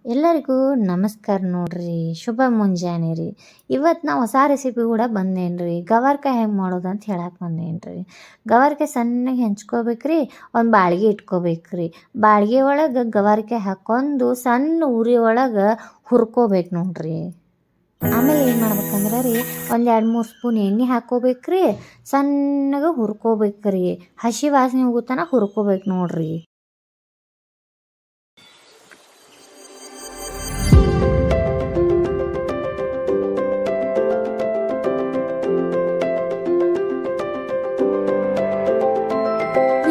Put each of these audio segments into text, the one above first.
ಎಲ್ಲರಿಗೂ ನಮಸ್ಕಾರ ನೋಡ್ರಿ. ಶುಭ ಮುಂಜಾನೆ ರೀ. ಇವತ್ತು ನಾ ಹೊಸ ರೆಸಿಪಿ ಕೂಡ ಬಂದೇನಿ ರೀ. ಗವಾರ್ಕಾಯಿ ಹೆಂಗೆ ಮಾಡೋದು ಅಂತ ಹೇಳಕ್ಕೆ ಬಂದೇನಿ ರೀ. ಗವಾರ್ಕಾಯಿ ಸಣ್ಣಗೆ ಹೆಂಚ್ಕೋಬೇಕ್ರಿ. ಒಂದು ಬಾಳ್ಗೆ ಇಟ್ಕೋಬೇಕ್ರಿ. ಬಾಳ್ಗೆ ಒಳಗೆ ಗವಾರ್ಕಾಯಿ ಹಾಕ್ಕೊಂಡು ಸಣ್ಣ ಉರಿ ಒಳಗೆ ಹುರ್ಕೋಬೇಕು ನೋಡ್ರಿ. ಆಮೇಲೆ ಏನು ಮಾಡ್ಬೇಕಂದ್ರೆ ರೀ, ಒಂದು 2-3 ಸ್ಪೂನ್ ಎಣ್ಣೆ ಹಾಕ್ಕೋಬೇಕ್ರಿ. ಸಣ್ಣಗೆ ಹುರ್ಕೋಬೇಕ್ರಿ. ಹಸಿ ವಾಸನೆ ಹೋಗುತ್ತಾನ ಹುರ್ಕೋಬೇಕು ನೋಡ್ರಿ.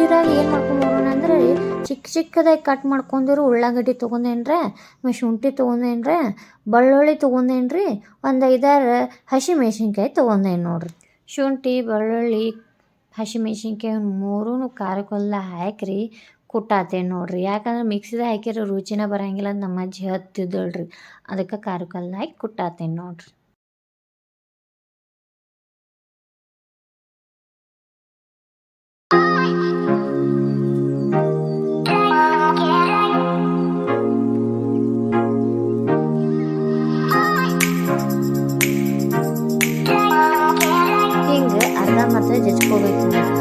ಇದ್ರಾಗ ಏನು ಮಾಡ್ಕೊಂಬರೋಣ ಅಂದ್ರೆ ರೀ, ಚಿಕ್ಕದಾಗಿ ಕಟ್ ಮಾಡ್ಕೊಂಡಿರೋ ಉಳ್ಳಾಗಡ್ಡಿ ತೊಗೊಂಡೇನ್ರೆ, ಆಮೇಲೆ ಶುಂಠಿ ತೊಗೊಂಡೇನ್ರೆ, ಬೆಳ್ಳುಳ್ಳಿ ತೊಗೊಂಡೇನ್ರಿ, ಒಂದು 5-6 ಹಸಿಮೆಣ್ಸಿನ್ಕಾಯಿ ತೊಗೊಂಡೇನಿ ನೋಡ್ರಿ. ಶುಂಠಿ, ಬೆಳ್ಳುಳ್ಳಿ, ಹಸಿಮೆಣ್ಸಿನ್ಕಾಯಿ ಮೂರೂ ಖಾರಕ್ಕೆಲ್ಲ ಹಾಕ್ರಿ ಕುಟ್ಟಾತೇನೆ ನೋಡ್ರಿ. ಯಾಕಂದ್ರೆ ಮಿಕ್ಸಿದಾಗ ಹಾಕಿರೋ ರುಚಿನ ಬರೋಂಗಿಲ್ಲ ಅಂತ ನಮ್ಮ ಅಜ್ಜಿ ಹತ್ತಿದ್ದಳ್ರಿ. ಅದಕ್ಕೆ ಖಾರಕ್ಕೆಲ್ಲ ಹಾಕಿ ಕುಟ್ಟಾತೇನೆ ನೋಡ್ರಿ. ಹಿಂಗೆ ಅರ್ಧಂಬರ್ಧ ಜಜ್ಕೋಬೇಕು ನೋಡ್ರಿ.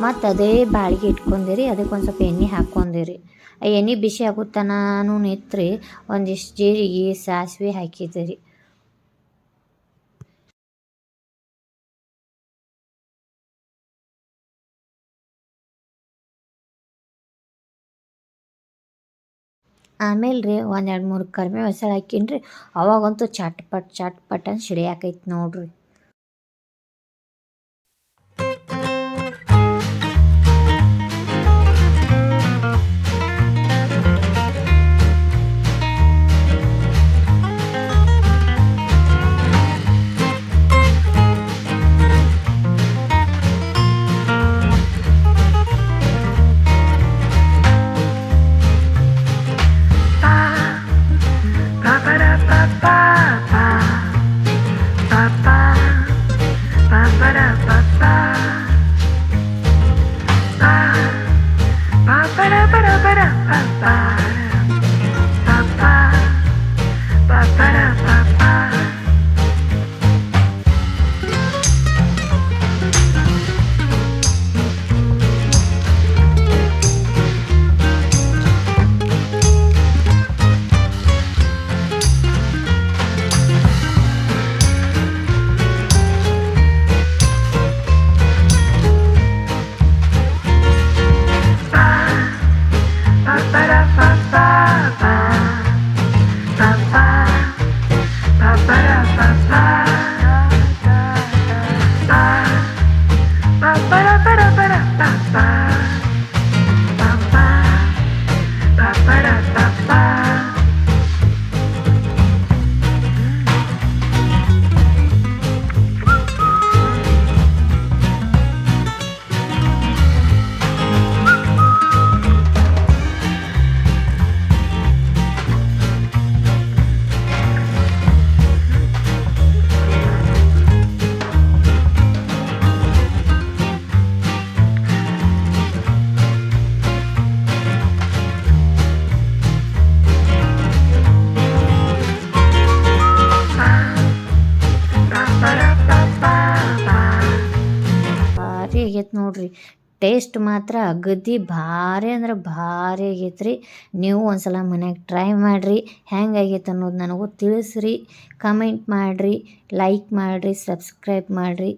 ಮತ್ತು ಅದೇ ಬಾಳಿಗೆ ಇಟ್ಕೊಂಡಿರಿ. ಅದಕ್ಕೆ ಒಂದು ಸ್ವಲ್ಪ ಎಣ್ಣೆ ಹಾಕ್ಕೊಂಡಿರಿ. ಆ ಎಣ್ಣೆ ಬಿಸಿ ಆಗುತ್ತಾನೂ ನಿತ್ರಿ ಒಂದಿಷ್ಟು ಜೀರಿಗೆ ಸಾಸಿವೆ ಹಾಕಿದ್ದೀರಿ. ಆಮೇಲೆ ರೀ ಒಂದು 2-3 ಕರಿಬೇವು ಹೆಸರು ಹಾಕೀನಿ ರೀ. ಅವಾಗಂತೂ ಚಟ್ಪಟ್ ಅಂತ ಸಿಡಿಯಾಕೈತಿ ನೋಡ್ರಿ. ಭಾರಿ ಆಗೈತೆ ನೋಡ್ರಿ. ಟೇಸ್ಟ್ ಮಾತ್ರ ಅಗದಿ ಭಾರಿ ಅಂದ್ರೆ ಭಾರಿ ಆಗೈತೆ ರೀ. ನೀವು ಒಂದ್ಸಲ ಮನ್ಯಾಗ ಟ್ರೈ ಮಾಡಿರಿ. ಹೆಂಗೆ ಆಗೈತೆ ಅನ್ನೋದು ನನಗೂ ತಿಳಿಸ್ರಿ. ಕಮೆಂಟ್ ಮಾಡಿರಿ, ಲೈಕ್ ಮಾಡಿರಿ, ಸಬ್ಸ್ಕ್ರೈಬ್ ಮಾಡಿರಿ.